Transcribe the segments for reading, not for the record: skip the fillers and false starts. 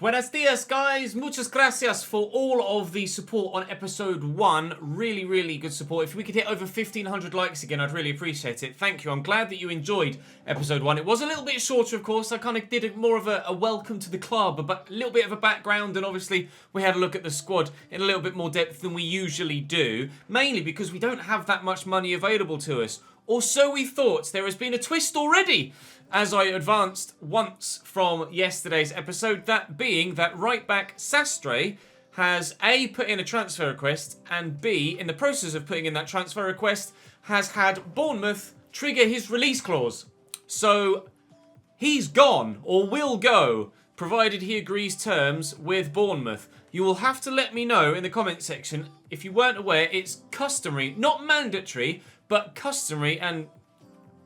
Buenos dias, guys. Muchas gracias for all of the support on episode 1. Really, really good support. If we could hit over 1,500 likes again, I'd really appreciate it. Thank you. I'm glad that you enjoyed episode 1. It was a little bit shorter, of course. I kind of did more of a welcome to the club, a little bit of a background, and obviously we had a look at the squad in a little bit more depth than we usually do, mainly because we don't have that much money available to us. Or so we thought. There has been a twist already, as I advanced once from yesterday's episode, that being that right back Sastre has A, put in a transfer request, and B, in the process of putting in that transfer request, has had Bournemouth trigger his release clause. So he's gone, or will go, provided he agrees terms with Bournemouth. You will have to let me know in the comment section. If you weren't aware, it's customary, not mandatory, but customary and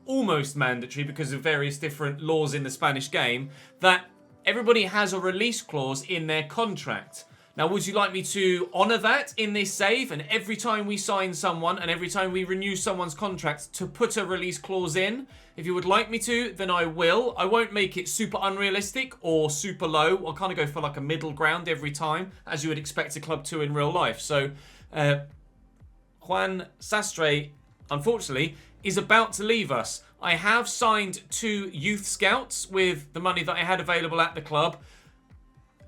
almost mandatory because of various different laws in the Spanish game, that everybody has a release clause in their contract. Now, would you like me to honour that in this save, and every time we sign someone and every time we renew someone's contract to put a release clause in? If you would like me to, then I will. I won't make it super unrealistic or super low. I'll kind of go for like a middle ground every time, as you would expect a club to in real life. So, Juan Sastre, unfortunately, is about to leave us. I have signed 2 youth scouts with the money that I had available at the club.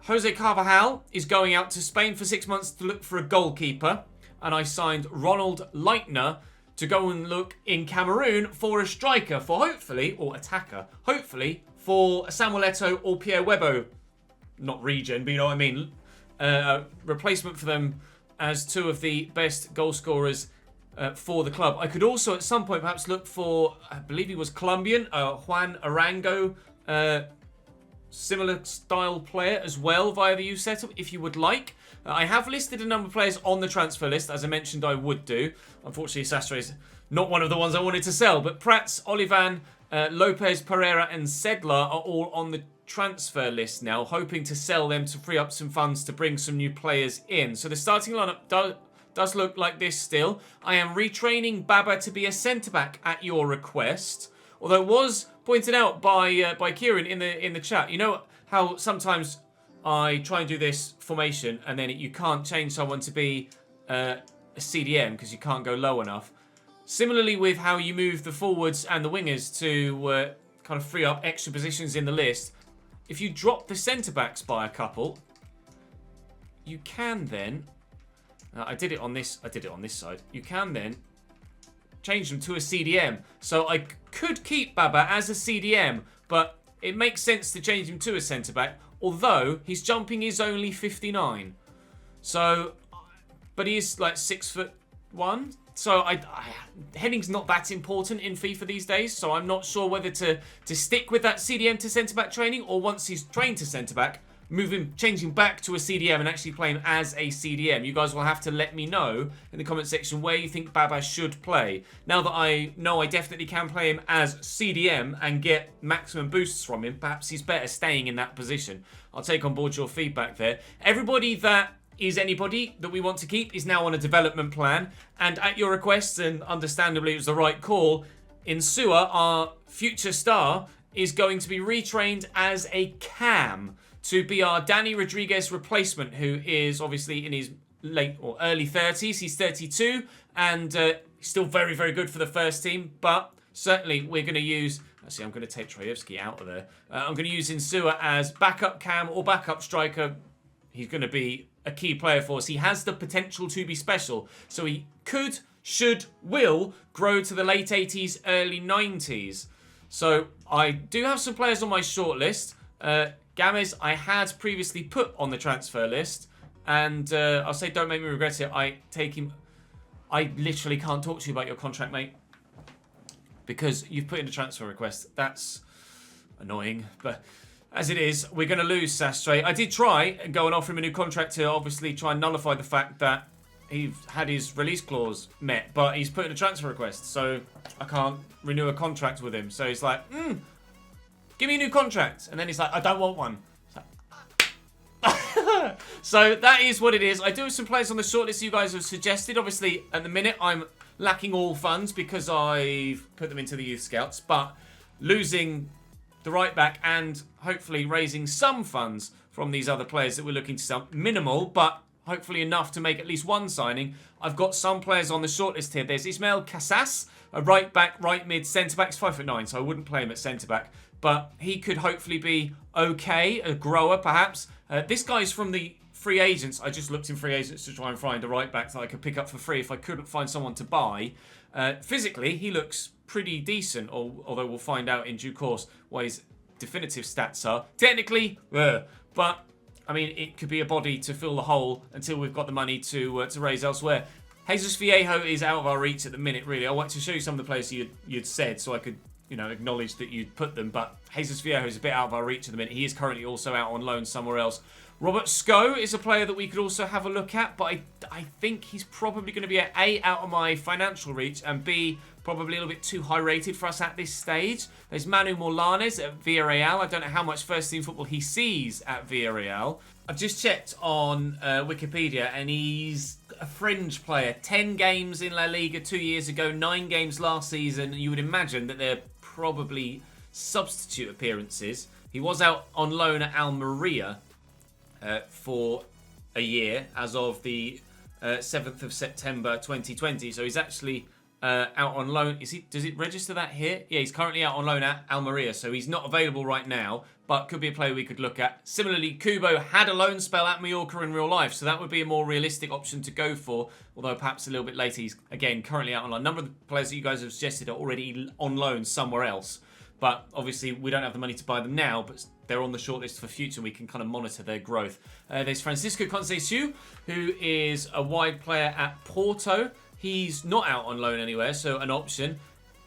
Jose Carvajal is going out to Spain for 6 months to look for a goalkeeper. And I signed Ronald Leitner to go and look in Cameroon for a striker, for hopefully, or attacker, hopefully, for Samuel Eto'o or Pierre Webo. Not regen, but you know what I mean. Replacement for them as 2 of the best goal scorers for the club. I could also at some point perhaps look for, I believe he was Colombian, Juan Arango, similar style player as well via the youth setup if you would like. I have listed a number of players on the transfer list, as I mentioned I would do. Unfortunately, Sastre is not one of the ones I wanted to sell, but Prats, Olivan, Lopez, Pereira and Sedler are all on the transfer list now, hoping to sell them to free up some funds to bring some new players in. So the starting lineup does look like this still. I am retraining Baba to be a centre-back at your request. Although it was pointed out by Kieran in the chat. You know how sometimes I try and do this formation and then you can't change someone to be a CDM because you can't go low enough. Similarly with how you move the forwards and the wingers to kind of free up extra positions in the list. If you drop the centre-backs by a couple, you can then... I did it on this side. You can then change them to a CDM. So I could keep Baba as a CDM, but it makes sense to change him to a centre-back, although his jumping is only 59. So, but he is like 6'1". So heading's not that important in FIFA these days, so I'm not sure whether to stick with that CDM to centre-back training, or once he's trained to centre-back, changing back to a CDM and actually playing as a CDM. You guys will have to let me know in the comment section where you think Baba should play. Now that I know I definitely can play him as CDM and get maximum boosts from him, perhaps he's better staying in that position. I'll take on board your feedback there. Everybody that is anybody that we want to keep is now on a development plan. And at your request, and understandably it was the right call, Insua, our future star, is going to be retrained as a cam to be our Danny Rodriguez replacement, who is obviously in his late or early 30s. He's 32 and still very, very good for the first team. But certainly we're going to use... Actually, I'm going to take Trojevski out of there. I'm going to use Insua as backup cam or backup striker. He's going to be a key player for us. He has the potential to be special. So he could, should, will grow to the late 80s, early 90s. So I do have some players on my shortlist. Gamez, I had previously put on the transfer list, and I'll say don't make me regret it. I take him. I literally can't talk to you about your contract, mate, because you've put in a transfer request. That's annoying, but as it is, we're going to lose Sastre. I did try and go and offer him a new contract to obviously try and nullify the fact that he had his release clause met, but he's put in a transfer request, so I can't renew a contract with him. So he's like, give me a new contract. And then he's like, I don't want one. So that is what it is. I do have some players on the shortlist you guys have suggested. Obviously, at the minute, I'm lacking all funds because I've put them into the youth scouts. But losing the right back and hopefully raising some funds from these other players that we're looking to sell. Minimal, but hopefully enough to make at least one signing. I've got some players on the shortlist here. There's Ismail Casas, a right back, right mid, centre back. He's 5'9", so I wouldn't play him at centre back. But he could hopefully be okay, a grower perhaps. This guy's from the free agents. I just looked in free agents to try and find a right back that I could pick up for free if I couldn't find someone to buy. Physically, he looks pretty decent, although we'll find out in due course what his definitive stats are. Technically, but I mean, it could be a body to fill the hole until we've got the money to raise elsewhere. Jesus Viejo is out of our reach at the minute, really. I want to show you some of the players you'd said so I could, acknowledge that you'd put them. But Jesus Viejo is a bit out of our reach at the minute. He is currently also out on loan somewhere else. Robert Sko is a player that we could also have a look at, but I think he's probably going to be at A, out of my financial reach, and B, probably a little bit too high rated for us at this stage. There's Manu Morlanes at Villarreal. I don't know how much first team football he sees at Villarreal. I've just checked on Wikipedia, and he's a fringe player. 10 games in La Liga 2 years ago, 9 games last season. You would imagine that they're probably substitute appearances. He was out on loan at Almeria for a year as of the 7th of September 2020. So he's actually out on loan. Does it register that here? Yeah, he's currently out on loan at Almeria, so he's not available right now, but could be a player we could look at. Similarly, Kubo had a loan spell at Mallorca in real life, so that would be a more realistic option to go for, although perhaps a little bit later. He's, again, currently out on loan. A number of the players that you guys have suggested are already on loan somewhere else, but obviously we don't have the money to buy them now, but they're on the shortlist for future. We can kind of monitor their growth. There's Francisco Conceição, who is a wide player at Porto. He's not out on loan anywhere, so an option.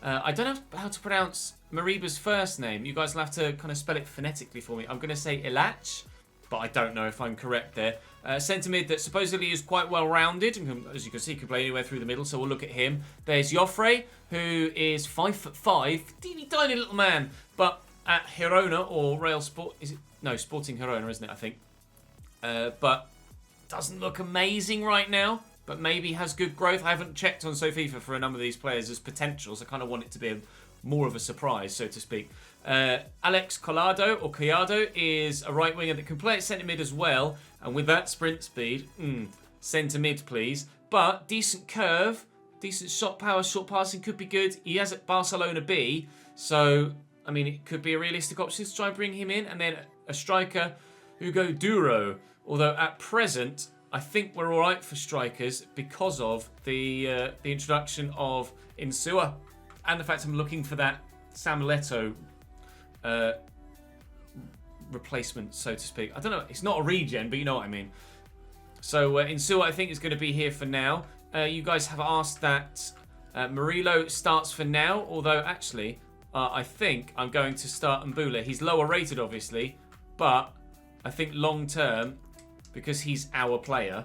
I don't know how to pronounce Mariba's first name. You guys will have to kind of spell it phonetically for me. I'm going to say Ilach, but I don't know if I'm correct there. Centre mid that supposedly is quite well rounded, and as you can see, can play anywhere through the middle, so we'll look at him. There's Joffre, who is 5'5", teeny tiny little man, but at Girona or Real Sport, Sporting Girona, isn't it? I think, but doesn't look amazing right now. But maybe has good growth. I haven't checked on SoFIFA for a number of these players as potentials. I kind of want it to be more of a surprise, so to speak. Alex Collado is a right winger that can play at centre mid as well. And with that sprint speed, centre mid, please. But decent curve, decent shot power, short passing could be good. He has at Barcelona B, so I mean it could be a realistic option to try and bring him in. And then a striker, Hugo Duro. Although at present, I think we're all right for strikers because of the introduction of Insua and the fact I'm looking for that Sam Leto replacement, so to speak. I don't know. It's not a regen, but you know what I mean. So Insua, I think, is going to be here for now. You guys have asked that Murillo starts for now, although actually I think I'm going to start Mbula. He's lower rated, obviously, but I think long term, because he's our player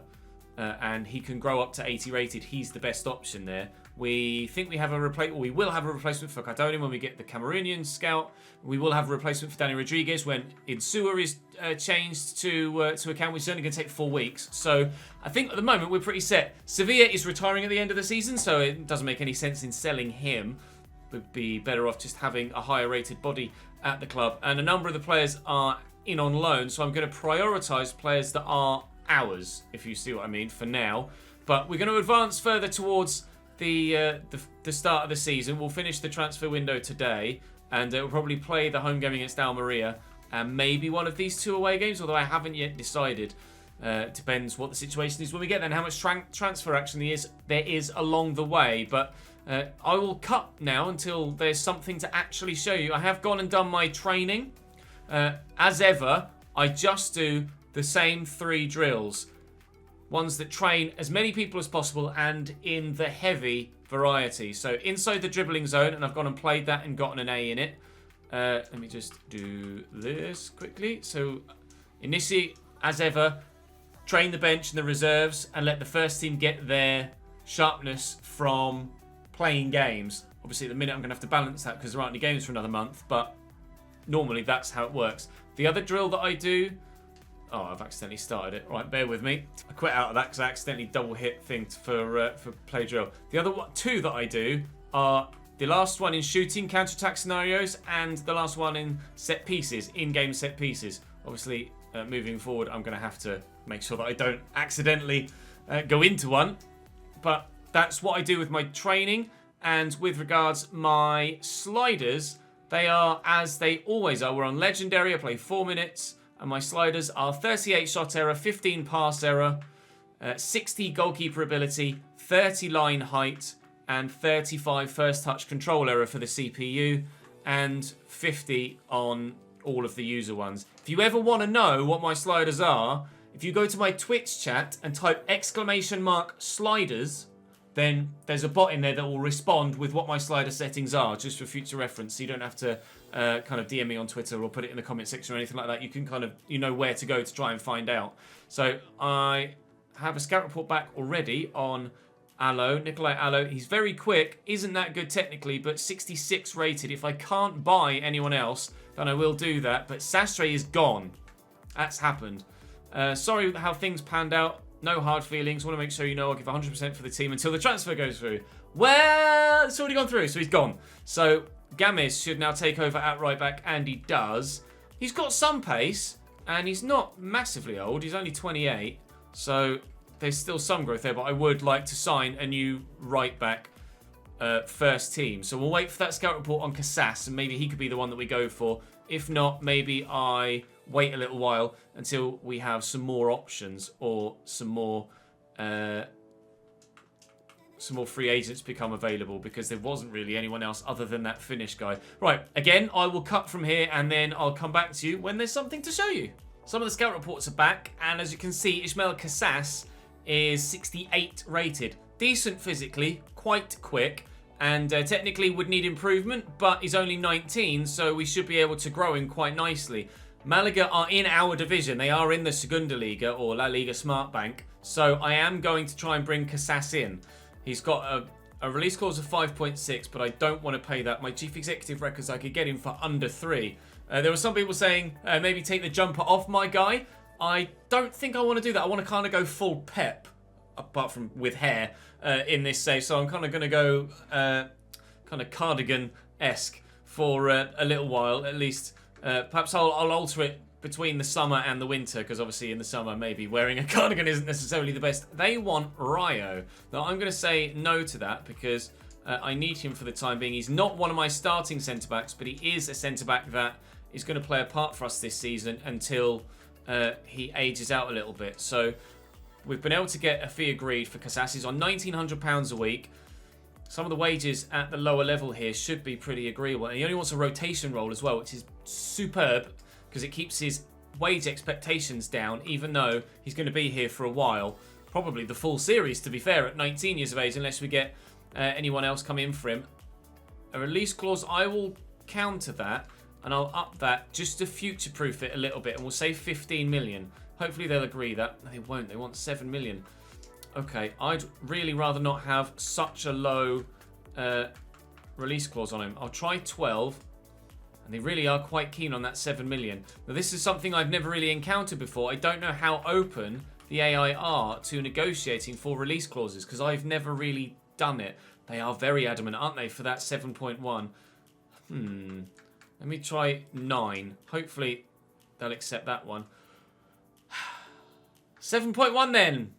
and he can grow up to 80 rated, he's the best option there. We think we have we will have a replacement for Cardona when we get the Cameroonian scout. We will have a replacement for Danny Rodriguez when Insua is changed to account, which is only going to take 4 weeks. So I think at the moment we're pretty set. Sevilla is retiring at the end of the season, so it doesn't make any sense in selling him. Would be better off just having a higher rated body at the club. And a number of the players are in on loan, so I'm going to prioritise players that are ours, if you see what I mean, for now. But we're going to advance further towards the start of the season. We'll finish the transfer window today, and we'll probably play the home game against Almeria and maybe one of these 2 away games, although I haven't yet decided. Depends what the situation is when we get there and how much transfer action there is along the way. But I will cut now until there's something to actually show you. I have gone and done my training. As ever, I just do the same 3 drills. Ones that train as many people as possible and in the heavy variety. So inside the dribbling zone, and I've gone and played that and gotten an A in it. Let me just do this quickly. So initially, as ever, train the bench and the reserves and let the first team get their sharpness from playing games. Obviously, at the minute, I'm going to have to balance that because there aren't any games for another month, but normally that's how it works. The other drill that I do... Oh, I've accidentally started it. Right, bear with me. I quit out of that because I accidentally double hit things for play drill. The other 2 that I do are The last one in shooting, counter-attack scenarios, and the last one in set pieces, in-game set pieces. Obviously, moving forward, I'm going to have to make sure that I don't accidentally go into one. But that's what I do with my training. And with regards my sliders, they are as they always are. We're on Legendary, I play 4 minutes. And my sliders are 38 shot error, 15 pass error, 60 goalkeeper ability, 30 line height, and 35 first touch control error for the CPU, and 50 on all of the user ones. If you ever want to know what my sliders are, if you go to my Twitch chat and type !sliders, then there's a bot in there that will respond with what my slider settings are, just for future reference, so you don't have to kind of DM me on Twitter or put it in the comment section or anything like that. You can kind of, you know where to go to try and find out. So I have a scout report back already on Allo, Nikolai Allo. He's very quick, isn't that good technically, but 66 rated. If I can't buy anyone else, then I will do that. But Sastre is gone. That's happened. Sorry how things panned out. No hard feelings. Want to make sure you know I'll give 100% for the team until the transfer goes through. Well, it's already gone through, so he's gone. So Gamis should now take over at right back, and he does. He's got some pace, and he's not massively old. He's only 28, so there's still some growth there, but I would like to sign a new right back first team. So we'll wait for that scout report on Casas, and maybe he could be the one that we go for. If not, maybe I wait a little while until we have some more options or some more free agents become available, because there wasn't really anyone else other than that Finnish guy. Right, again, I will cut from here and then I'll come back to you when there's something to show you. Some of the scout reports are back, and as you can see, Ismail Casas is 68 rated. Decent physically, quite quick, and technically would need improvement, but he's only 19, so we should be able to grow him quite nicely. Malaga are in our division. They are in the Segunda Liga, or La Liga Smart Bank, so I am going to try and bring Casas in. He's got a release clause of 5.6, but I don't want to pay that. My chief executive records, I could get him for under 3. There were some people saying maybe take the jumper off my guy. I don't think I want to do that. I want to kind of go full Pep, apart from with hair, in this save. So I'm kind of going to go kind of cardigan-esque for a little while, at least. Perhaps I'll alter it between the summer and the winter, because obviously in the summer maybe wearing a cardigan isn't necessarily the best. They want Rayo. Now I'm going to say no to that, because I need him for the time being. He's not one of my starting centre-backs, but he is a centre-back that is going to play a part for us this season until he ages out a little bit. So we've been able to get a fee agreed for Casas. He's on £1,900 a week. Some of the wages at the lower level here should be pretty agreeable. And he only wants a rotation role as well, which is superb, because it keeps his wage expectations down, even though he's going to be here for a while. Probably the full series, to be fair, at 19 years of age, unless we get anyone else come in for him. A release clause, I will counter that, and I'll up that just to future-proof it a little bit, and we'll say 15 million. Hopefully they'll agree that. No, they won't. They want 7 million. Okay, I'd really rather not have such a low release clause on him. I'll try 12. And they really are quite keen on that 7 million. Now, this is something I've never really encountered before. I don't know how open the AI are to negotiating for release clauses, because I've never really done it. They are very adamant, aren't they, for that 7.1? Let me try 9. Hopefully they'll accept that one. 7.1 then.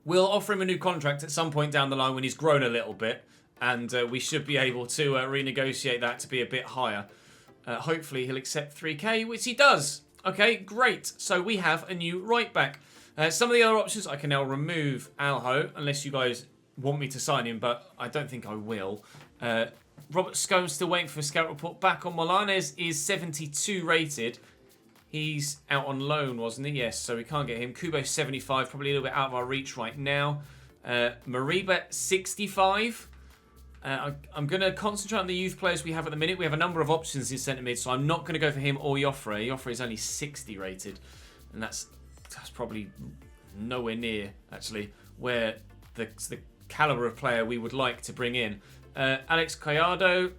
We'll offer him a new contract at some point down the line when he's grown a little bit, and we should be able to renegotiate that to be a bit higher. Hopefully he'll accept 3k, which he does. Okay, great. So we have a new right back. Some of the other options, I can now remove Alho, unless you guys want me to sign him, but I don't think I will. Robert Scone still waiting for a scout report back on. Molanes is 72 rated. He's out on loan, wasn't he? Yes, so we can't get him. Kubo 75, probably a little bit out of our reach right now. Mariba 65. I'm going to concentrate on the youth players we have at the minute. We have a number of options in centre mid, so I'm not going to go for him or Joffre. Joffre is only 60 rated, and that's probably nowhere near, actually, where the calibre of player we would like to bring in. Alex Collado,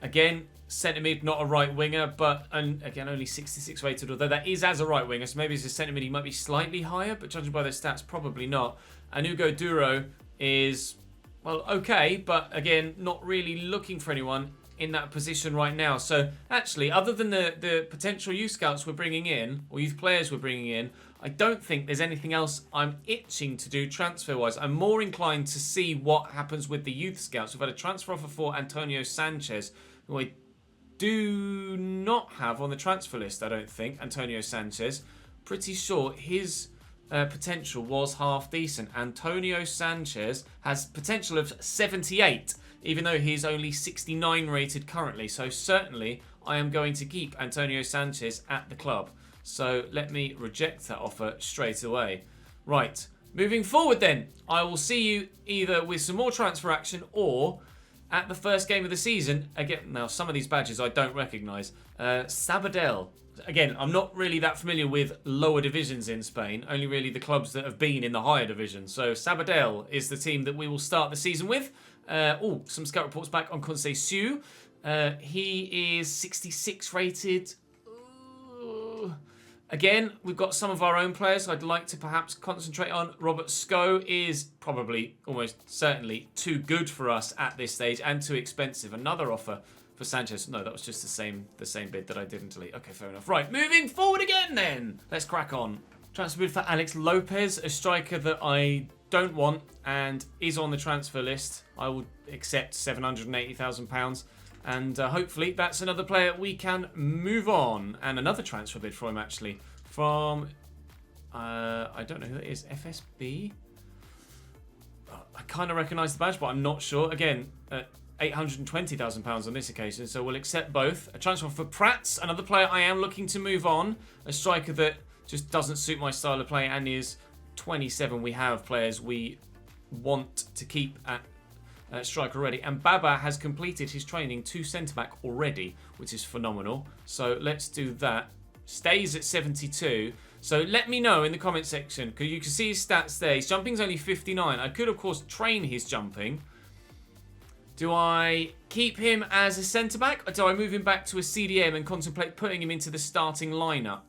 again, centre mid, not a right winger, but again, only 66 rated, although that is as a right winger, so maybe as a centre mid he might be slightly higher, but judging by their stats, probably not. And Hugo Duro is well, okay, but again, not really looking for anyone in that position right now. So actually, other than the potential youth scouts we're bringing in, or youth players we're bringing in, I don't think there's anything else I'm itching to do transfer-wise. I'm more inclined to see what happens with the youth scouts. We've had a transfer offer for Antonio Sanchez, who I do not have on the transfer list, I don't think, Antonio Sanchez. Pretty sure his potential was half decent. Antonio Sanchez has potential of 78, even though he's only 69 rated currently. So certainly I am going to keep Antonio Sanchez at the club. So let me reject that offer straight away. Right, moving forward then, I will see you either with some more transfer action or at the first game of the season. Again, now some of these badges I don't recognise. Sabadell. Again, I'm not really that familiar with lower divisions in Spain, only really the clubs that have been in the higher divisions. So Sabadell is the team that we will start the season with. Some scout reports back on Conceição. He is 66 rated. Again, we've got some of our own players I'd like to perhaps concentrate on. Robert Sko is probably, almost certainly, too good for us at this stage and too expensive. Another offer for Sanchez. No, that was just the same bid that I didn't delete. Okay, fair enough. Right, moving forward again then. Let's crack on. Transfer bid for Alex Lopez, a striker that I don't want and is on the transfer list. I will accept £780,000. And hopefully that's another player we can move on. And another transfer bid for him, actually. From, I don't know who that is, FSB? I kind of recognise the badge, but I'm not sure. Again, £820,000 on this occasion, so we'll accept both. A transfer for Prats, another player I am looking to move on. A striker that just doesn't suit my style of play and is 27. We have players we want to keep at striker already, and Baba has completed his training to centre-back already, which is phenomenal. So let's do that. Stays at 72. So let me know in the comment section, because you can see his stats there. His jumping's only 59. I could, of course, train his jumping. Do I keep him as a centre-back, or do I move him back to a CDM and contemplate putting him into the starting lineup?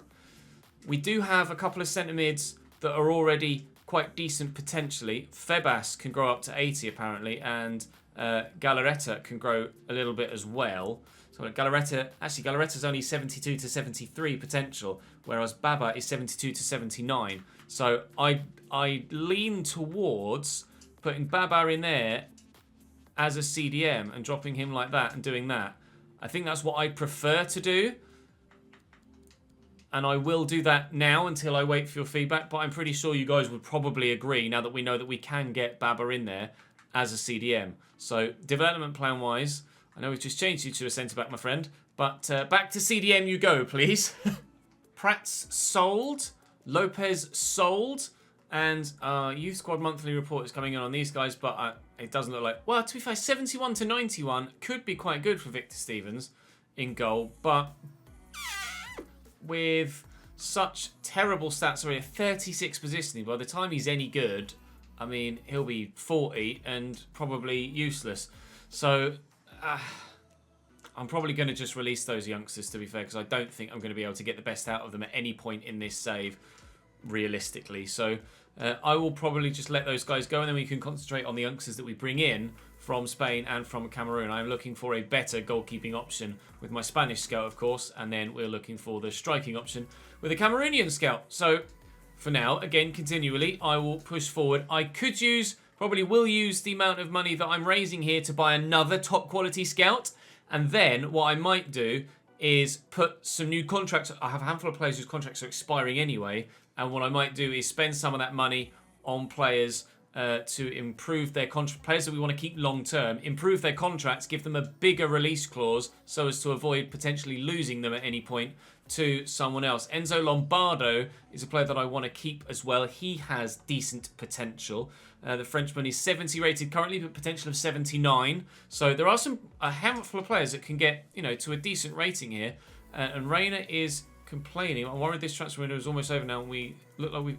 We do have a couple of centre-mids that are already quite decent potentially. Febas can grow up to 80 apparently, and Galarreta can grow a little bit as well. So Galarreta's only 72 to 73 potential, whereas Baba is 72 to 79. So I lean towards putting Baba in there as a CDM and dropping him like that and doing that. I think that's what I prefer to do. And I will do that now until I wait for your feedback. But I'm pretty sure you guys would probably agree now that we know that we can get Baba in there as a CDM. So development plan wise, I know we've just changed you to a centre-back, my friend. But back to CDM you go, please. Prats sold. Lopez sold. And Youth Squad monthly report is coming in on these guys. But it doesn't look like... Well, to be fair, 71 to 91 could be quite good for Victor Stevens in goal. But... with such terrible stats already, 36 positioning, by the time he's any good, I mean, he'll be 40 and probably useless. So, I'm probably going to just release those youngsters, to be fair, because I don't think I'm going to be able to get the best out of them at any point in this save, realistically. So, I will probably just let those guys go, and then we can concentrate on the youngsters that we bring in from Spain and from Cameroon. I'm looking for a better goalkeeping option with my Spanish scout, of course, and then we're looking for the striking option with a Cameroonian scout. So, for now, again, continually, I will push forward. I could use, probably will use the amount of money that I'm raising here to buy another top quality scout, and then what I might do is put some new contracts. I have a handful of players whose contracts are expiring anyway, and what I might do is spend some of that money on players to improve their contract, players that we want to keep long term, improve their contracts, give them a bigger release clause so as to avoid potentially losing them at any point to someone else. Enzo Lombardo is a player that I want to keep as well. He has decent potential. The Frenchman is 70 rated currently, but potential of 79. So there are a handful of players that can get, to a decent rating here. And Reina is complaining. I'm worried this transfer window is almost over now, and we look like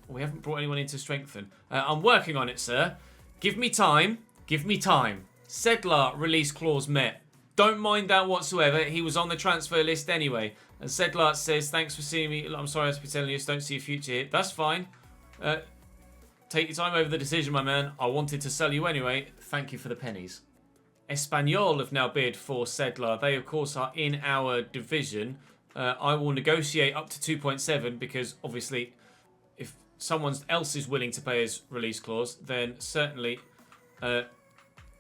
we haven't brought anyone in to strengthen. I'm working on it, sir. Give me time. Give me time. Sedlar, release clause met. Don't mind that whatsoever. He was on the transfer list anyway. And Sedlar says, thanks for seeing me. I'm sorry I have to be telling you, don't see a future here. That's fine. Take your time over the decision, my man. I wanted to sell you anyway. Thank you for the pennies. Espanyol have now bid for Sedlar. They, of course, are in our division. I will negotiate up to 2.7 because, obviously, if someone else is willing to pay his release clause, then certainly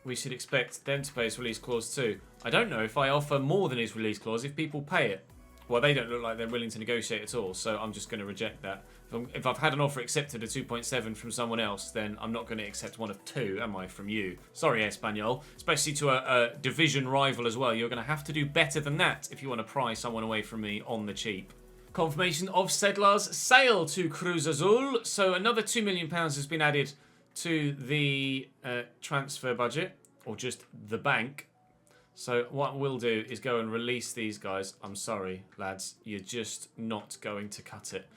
we should expect them to pay his release clause too. I don't know if I offer more than his release clause if people pay it. Well, they don't look like they're willing to negotiate at all, so I'm just going to reject that. If I've had an offer accepted at 2.7 from someone else, then I'm not going to accept one of 2, am I, from you? Sorry, Espanyol. Especially to a division rival as well. You're going to have to do better than that if you want to pry someone away from me on the cheap. Confirmation of Sedlar's sale to Cruz Azul. So another £2 million has been added to the transfer budget, or just the bank. So what we'll do is go and release these guys. I'm sorry, lads. You're just not going to cut it.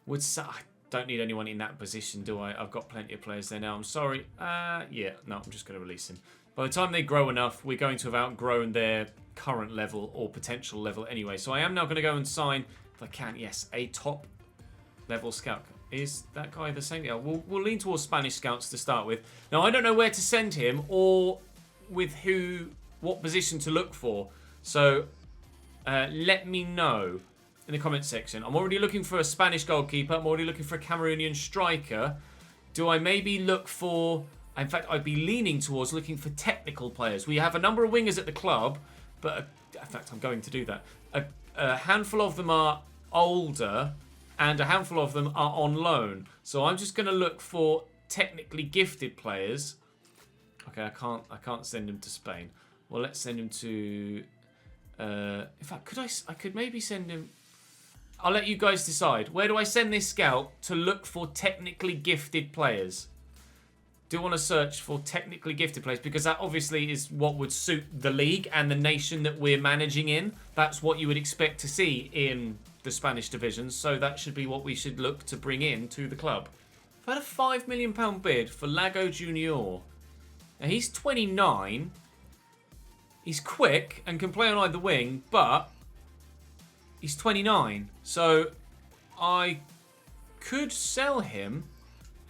I don't need anyone in that position, do I? I've got plenty of players there now. I'm sorry. Yeah, no, I'm just going to release him. By the time they grow enough, we're going to have outgrown their current level or potential level anyway. So I am now going to go and sign, if I can, yes, a top level scout. Is that guy the same? Yeah, we'll lean towards Spanish scouts to start with. Now, I don't know where to send him or with what position to look for. So let me know in the comments section. I'm already looking for a Spanish goalkeeper. I'm already looking for a Cameroonian striker. Do I maybe look for... In fact, I'd be leaning towards looking for technical players. We have a number of wingers at the club, but in fact, I'm going to do that. A handful of them are older, and a handful of them are on loan. So I'm just going to look for technically gifted players. Okay, I can't send him to Spain. Well, let's send him to... in fact, I could maybe send him... I'll let you guys decide. Where do I send this scout to look for technically gifted players? Do want to search for technically gifted players because that obviously is what would suit the league and the nation that we're managing in. That's what you would expect to see in the Spanish divisions. So that should be what we should look to bring in to the club. I've had a £5 million bid for Lago Junior. Now he's 29. He's quick and can play on either wing, but he's 29. So I could sell him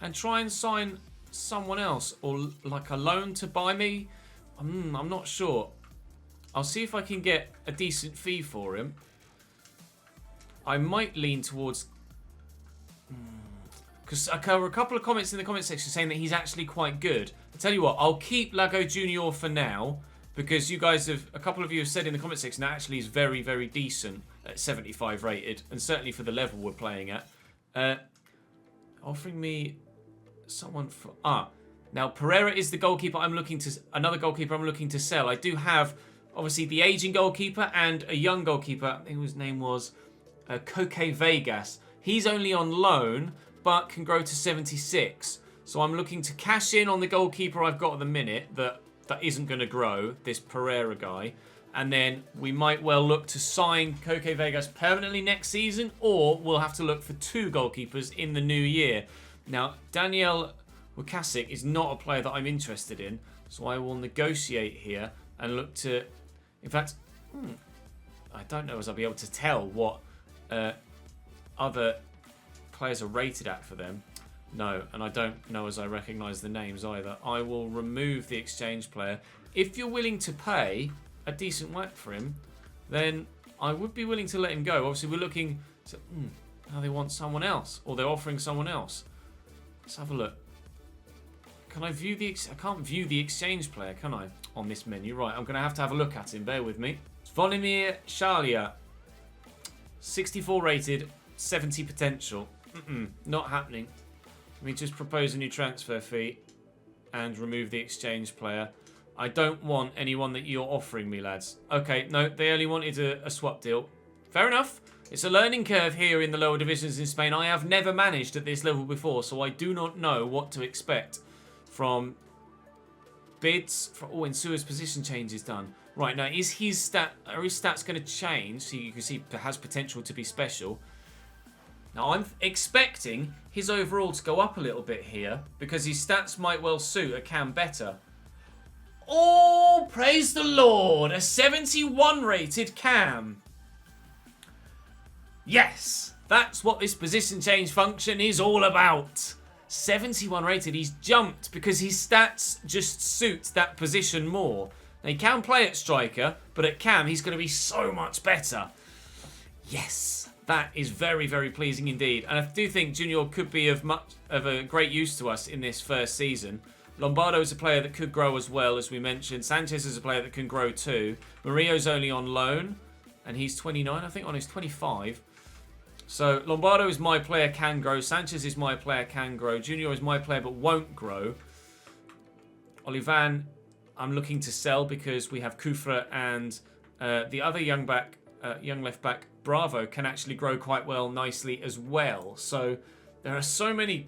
and try and sign someone else, or like a loan to buy me. I'm not sure. I'll see if I can get a decent fee for him. I might lean towards... Because I cover a couple of comments in the comment section saying that he's actually quite good. I tell you what, I'll keep Lago Junior for now. Because you guys have, a couple of you have said in the comment section that actually is very, very decent at 75 rated. And certainly for the level we're playing at. Offering me someone for... Now Pereira is the goalkeeper another goalkeeper I'm looking to sell. I do have, obviously, the aging goalkeeper and a young goalkeeper. I think his name was Koke Vegas. He's only on loan, but can grow to 76. So I'm looking to cash in on the goalkeeper I've got at the minute that isn't going to grow, this Pereira guy. And then we might well look to sign Koke Vegas permanently next season, or we'll have to look for 2 goalkeepers in the new year. Now, Daniel Wukasik is not a player that I'm interested in, so I will negotiate here and look to... In fact, I don't know as I'll be able to tell what other players are rated at for them. No, and I don't know as I recognise the names either. I will remove the exchange player. If you're willing to pay a decent whack for him, then I would be willing to let him go. Obviously, we're looking to... now they want someone else, or they're offering someone else. Let's have a look. Can I view the... I can't view the exchange player, can I? On this menu. Right, I'm going to have a look at him. Bear with me. Zvonimir Shalia. 64 rated, 70 potential. Not happening. Let me just propose a new transfer fee and remove the exchange player. I don't want anyone that you're offering me, lads. Okay, no, they only wanted a swap deal. Fair enough. It's a learning curve here in the lower divisions in Spain. I have never managed at this level before, so I do not know what to expect from bids. And Suarez's position change is done. Right, now, are his stats going to change? So you can see it has potential to be special. Now, I'm expecting his overall to go up a little bit here because his stats might well suit a Cam better. Oh, praise the Lord. A 71 rated Cam. Yes, that's what this position change function is all about. 71 rated. He's jumped because his stats just suit that position more. Now, he can play at striker, but at cam, he's going to be so much better. Yes, that is very, very pleasing indeed. And I do think Junior could be of a great use to us in this first season. Lombardo is a player that could grow as well, as we mentioned. Sanchez is a player that can grow too. Murillo's only on loan, and he's 29, I think, on his 25. So Lombardo is my player, can grow. Sanchez is my player, can grow. Junior is my player, but won't grow. Olivan, I'm looking to sell because we have Kufra and the other young left back, Bravo, can actually grow quite well, nicely as well. So there are so many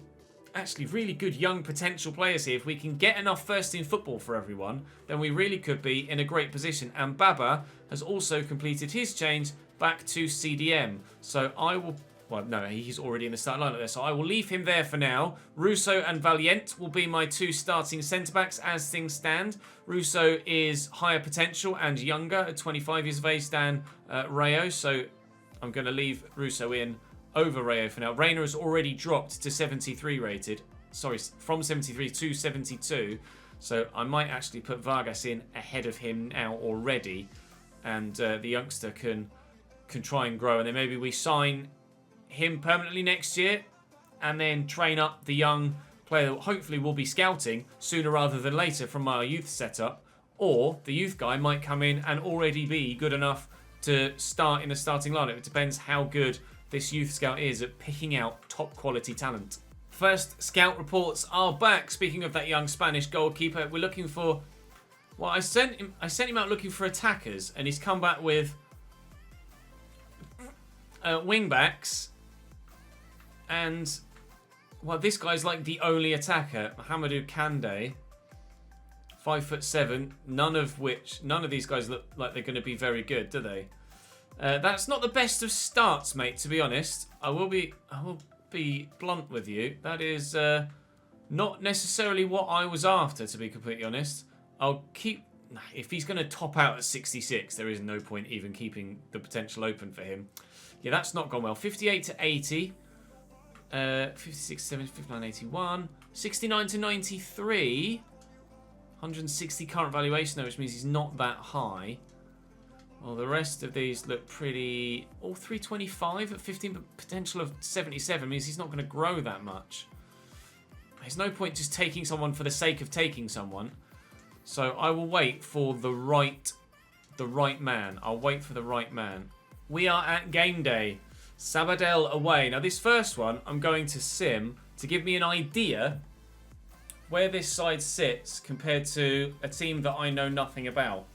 actually really good young potential players here. If we can get enough first team football for everyone, then we really could be in a great position. And Baba has also completed his change back to CDM. So I will... Well, no, he's already in the starting lineup there, so I will leave him there for now. Russo and Valiente will be my two starting centre-backs as things stand. Russo is higher potential and younger at 25 years of age than Rayo, so I'm going to leave Russo in over Rayo for now. Reina has already dropped to 73 rated. Sorry, from 73 to 72. So I might actually put Vargas in ahead of him now already. And the youngster can try and grow. And then maybe we sign him permanently next year and then train up the young player that hopefully will be scouting sooner rather than later from our youth setup. Or the youth guy might come in and already be good enough to start in the starting lineup. It depends how good this youth scout is at picking out top quality talent. First scout reports are back. Speaking of that young Spanish goalkeeper, we're looking for... Well, I sent him out looking for attackers, and he's come back with wing backs. And well, this guy's like the only attacker, Mohamedou Kande, 5'7". None of these guys look like they're going to be very good, do they? That's not the best of starts, mate, to be honest. I will be blunt with you. That is not necessarily what I was after, to be completely honest. I'll keep... If he's going to top out at 66, there is no point even keeping the potential open for him. Yeah, that's not gone well. 58 to 80. 56, 70, 59, 81. 69 to 93. 160 current valuation, though, which means he's not that high. Well, the rest of these look pretty... All 325 at 15, but potential of 77 means he's not going to grow that much. There's no point just taking someone for the sake of taking someone. So I will wait for the right man. I'll wait for the right man. We are at game day. Sabadell away. Now, this first one, I'm going to sim to give me an idea where this side sits compared to a team that I know nothing about.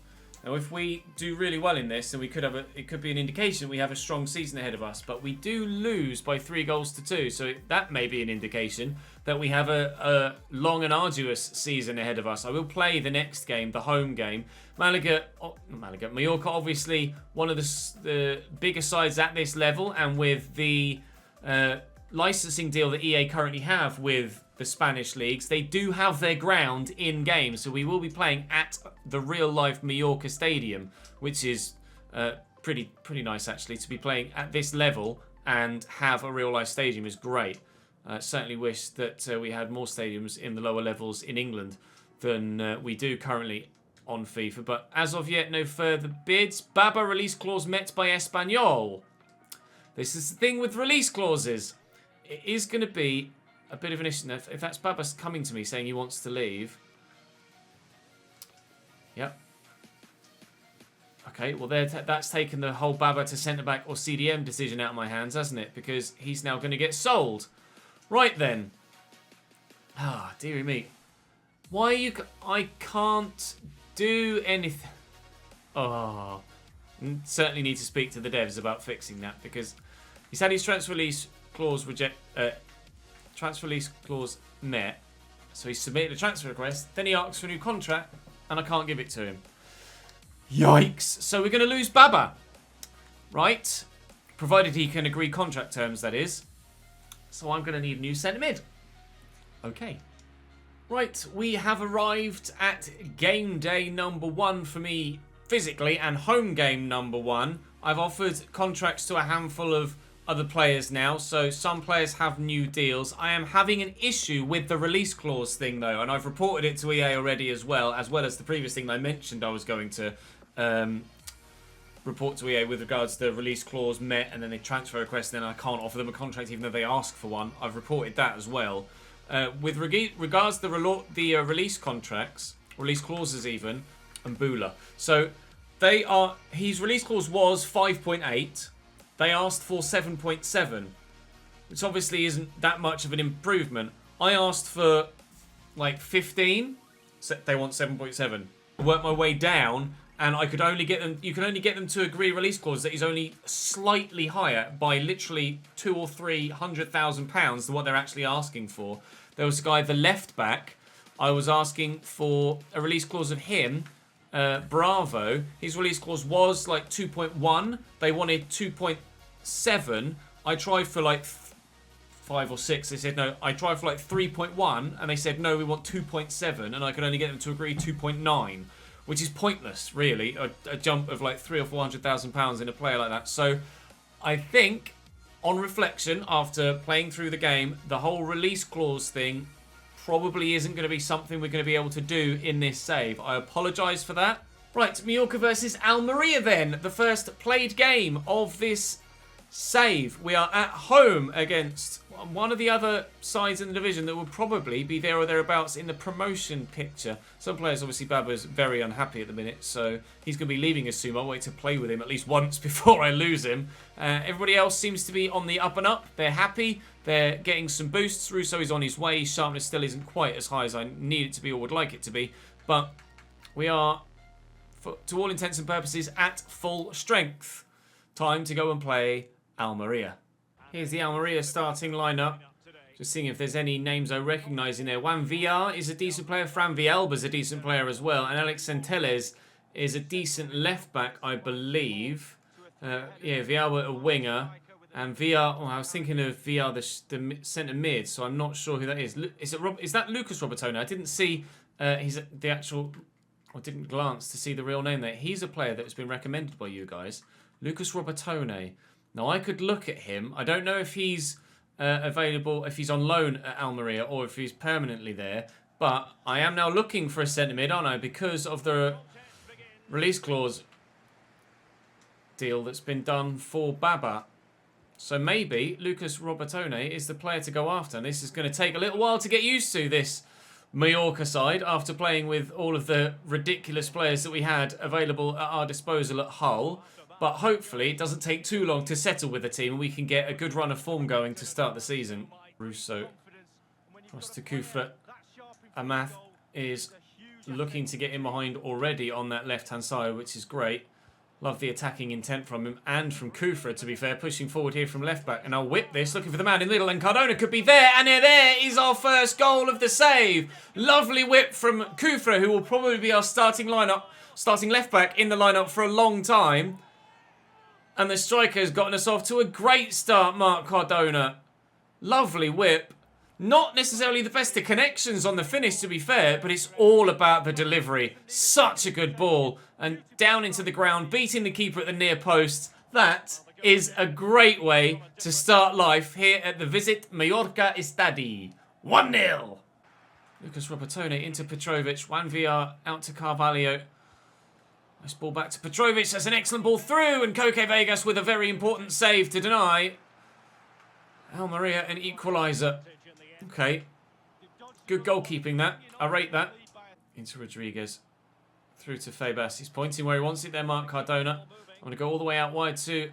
Now, if we do really well in this, then we could have it could be an indication we have a strong season ahead of us. But we do lose by 3-2, so that may be an indication that we have a long and arduous season ahead of us. I will play the next game, the home game. Mallorca, obviously one of the bigger sides at this level, and with the licensing deal that EA currently have with the Spanish leagues, they do have their ground in game, so we will be playing at the real life Mallorca Stadium, which is pretty nice actually. To be playing at this level and have a real life stadium is great. Certainly wish that we had more stadiums in the lower levels in England than we do currently on FIFA, but as of yet, no further bids. Baba release clause met by Espanyol. This is the thing with release clauses. It is going to be a bit of an issue. If that's Baba coming to me saying he wants to leave. Yep. Okay, well that's taken the whole Baba to centre-back or CDM decision out of my hands, hasn't it? Because he's now going to get sold. Right then. Ah, dearie me. Why you... I can't do anything. Oh. Certainly need to speak to the devs about fixing that, because he's had his transfer release clause transfer release clause met, so he submitted a transfer request, then he asks for a new contract, and I can't give it to him. Yikes! So we're going to lose Baba, right? Provided he can agree contract terms, that is. So I'm going to need a new centre mid. Okay. Right, we have arrived at game day number 1 for me physically, and home game number 1. I've offered contracts to a handful of other players now, so some players have new deals. I am having an issue with the release clause thing, though, and I've reported it to EA already as well as the previous thing that I mentioned I was going to report to EA with regards to the release clause met, and then they transfer request, and then I can't offer them a contract even though they ask for one. I've reported that as well. With regards to the release contracts, release clauses even, and Bula. So his release clause was 5.8. They asked for 7.7, which obviously isn't that much of an improvement. I asked for like 15. They want 7.7. I worked my way down, and I could only get them. You can only get them to agree release clause that is only slightly higher by literally £200,000 or £300,000 than what they're actually asking for. There was a guy, the left back. I was asking for a release clause of him. Bravo, his release clause was like 2.1. They wanted 2.7. I tried for like 5 or 6. They said no. I tried for like 3.1, and they said no, we want 2.7, and I could only get them to agree 2.9, which is pointless, really. A jump of like £300,000 or £400,000 in a player like that. So I think, on reflection, after playing through the game, the whole release clause thing probably isn't going to be something we're going to be able to do in this save. I apologise for that. Right, Mallorca versus Almeria then. The first played game of this save. We are at home against one of the other sides in the division that will probably be there or thereabouts in the promotion picture. Some players, obviously, Baba's very unhappy at the minute, so he's going to be leaving us soon. I'll wait to play with him at least once before I lose him. Everybody else seems to be on the up and up. They're happy. They're getting some boosts. Russo is on his way. His sharpness still isn't quite as high as I need it to be or would like it to be. But we are, to all intents and purposes, at full strength. Time to go and play Almeria. Here's the Almeria starting lineup. Just seeing if there's any names I recognise in there. Juan Villar is a decent player. Fran Villalba's a decent player as well. And Alex Centelles is a decent left-back, I believe. Villalba a winger. And Villar, I was thinking of Villar, the centre mid, so I'm not sure who that is. Is that Lucas Robertone? I didn't see I didn't glance to see the real name there. He's a player that has been recommended by you guys. Lucas Robertone. Now, I could look at him. I don't know if he's available, if he's on loan at Almeria or if he's permanently there. But I am now looking for a centre mid, aren't I? Because of the release clause deal that's been done for Baba. So maybe Lucas Robertone is the player to go after. And this is going to take a little while to get used to, this Mallorca side, after playing with all of the ridiculous players that we had available at our disposal at Hull. But hopefully it doesn't take too long to settle with the team and we can get a good run of form going to start the season. Russo across to Kufra. Amath is looking to get in behind already on that left-hand side, which is great. Love the attacking intent from him and from Kufra, to be fair, pushing forward here from left back. And I'll whip this, looking for the man in the middle, and Cardona could be there. And there is our first goal of the save. Lovely whip from Kufra, who will probably be our starting left back in the lineup for a long time. And the striker has gotten us off to a great start, Mark Cardona. Lovely whip. Not necessarily the best of connections on the finish, to be fair, but it's all about the delivery. Such a good ball. And down into the ground, beating the keeper at the near post. That is a great way to start life here at the Visit Mallorca Estadi. 1-0. Lucas Robertone into Petrovic. Juan Villar out to Carvalho. Nice ball back to Petrovic. That's an excellent ball through. And Koke Vegas with a very important save to deny Almeria an equaliser. Okay. Good goalkeeping, that. I rate that. Into Rodriguez. Through to Febas. He's pointing where he wants it there, Mark Cardona. I'm going to go all the way out wide to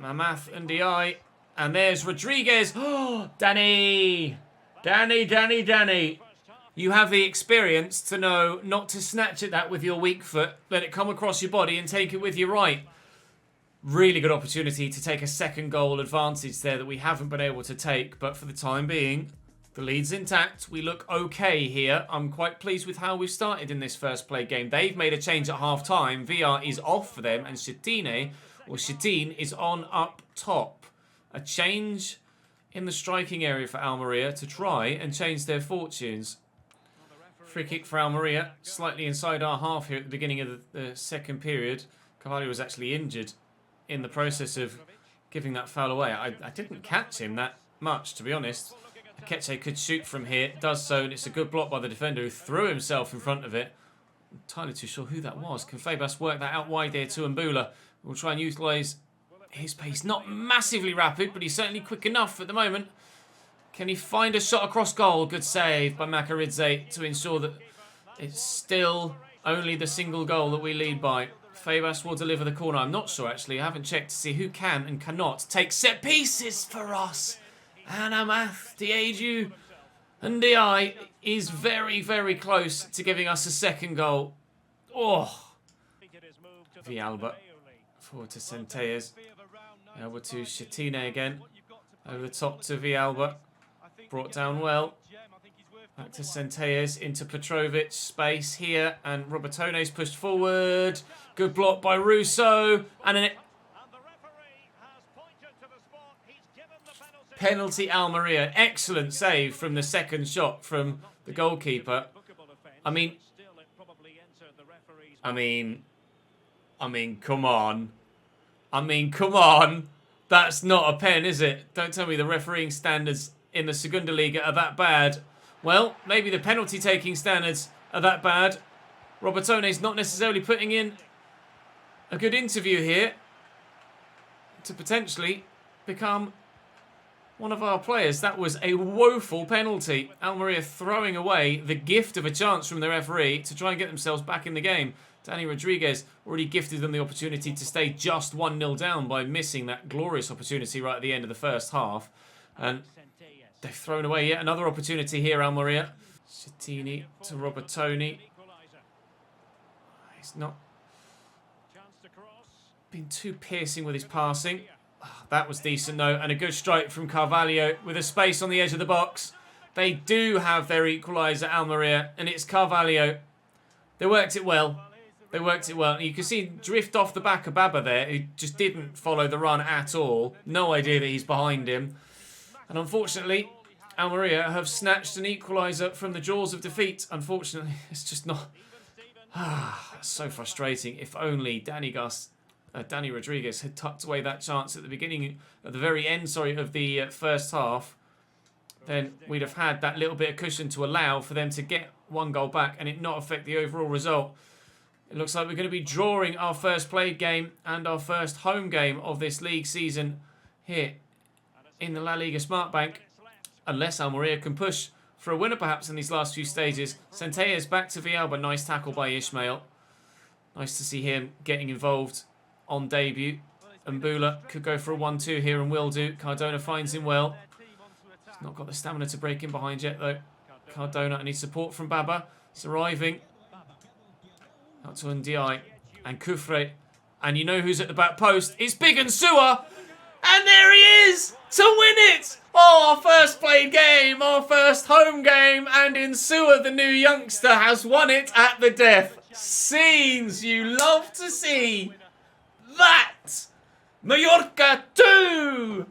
Mamath and Di. And there's Rodriguez. Oh, Danny. Danny. You have the experience to know not to snatch at that with your weak foot. Let it come across your body and take it with your right. Really good opportunity to take a second goal advantage there that we haven't been able to take. But for the time being, the lead's intact. We look okay here. I'm quite pleased with how we've started in this first play game. They've made a change at half-time. VR is off for them. And Shetine is on up top. A change in the striking area for Almeria to try and change their fortunes. Free kick for Almeria. Slightly inside our half here at the beginning of the second period. Carvalho was actually injured in the process of giving that foul away. I didn't catch him that much, to be honest. Akeche could shoot from here, does so, and it's a good block by the defender who threw himself in front of it. I'm entirely too sure who that was. Can Febas work that out wide here to Mbula? We'll try and utilise his pace. Not massively rapid, but he's certainly quick enough at the moment. Can he find a shot across goal? Good save by Makaridze to ensure that it's still only the single goal that we lead by. Febas will deliver the corner. I'm not sure, actually. I haven't checked to see who can and cannot take set pieces for us. And Amath, Diédhiou and Ndiaye is very, very close to giving us a second goal. Oh. Villalba. Forward to Centelles. Over to Chetine again. Over the top to Villalba. Brought down well. Back to Centelles, into Petrovic. Space here, and Robertone's pushed forward. Good block by Russo. And an penalty Almeria. Excellent save from the second shot from the goalkeeper. I mean, come on. Come on. That's not a pen, is it? Don't tell me the refereeing standards in the Segunda Liga are that bad. Well, maybe the penalty-taking standards are that bad. Robertone's not necessarily putting in a good interview here to potentially become one of our players. That was a woeful penalty. Almeria throwing away the gift of a chance from the referee to try and get themselves back in the game. Dani Rodriguez already gifted them the opportunity to stay just 1-0 down by missing that glorious opportunity right at the end of the first half. And they've thrown away yet another opportunity here, Almeria. Chetine to Robertone. He's not been too piercing with his passing. That was decent though, and a good strike from Carvalho with a space on the edge of the box. They do have their equaliser, Almeria, and it's Carvalho. They worked it well. They worked it well. You can see him drift off the back of Baba there, who just didn't follow the run at all. No idea that he's behind him. And unfortunately, Almeria have snatched an equaliser from the jaws of defeat. Unfortunately, it's just not... so frustrating. If only Dani Rodriguez had tucked away that chance at the beginning, at the very end, of the first half, then we'd have had that little bit of cushion to allow for them to get one goal back and it not affect the overall result. It looks like we're going to be drawing our first played game and our first home game of this league season here in the La Liga Smartbank, unless Almeria can push for a winner perhaps in these last few stages. Centelles back to Villalba. Nice tackle by Ismail. Nice to see him getting involved on debut. Mbula could go for a 1-2 here and will do. Cardona finds him well. He's not got the stamina to break in behind yet though. Cardona, and needs support from Baba. He's arriving. Out to Ndiaye and Kufre. And you know who's at the back post? It's Big Nsua! And there he is to win it! Oh, our first played game, our first home game, and Nsua, the new youngster, has won it at the death. Scenes you love to see. That! Mallorca 2!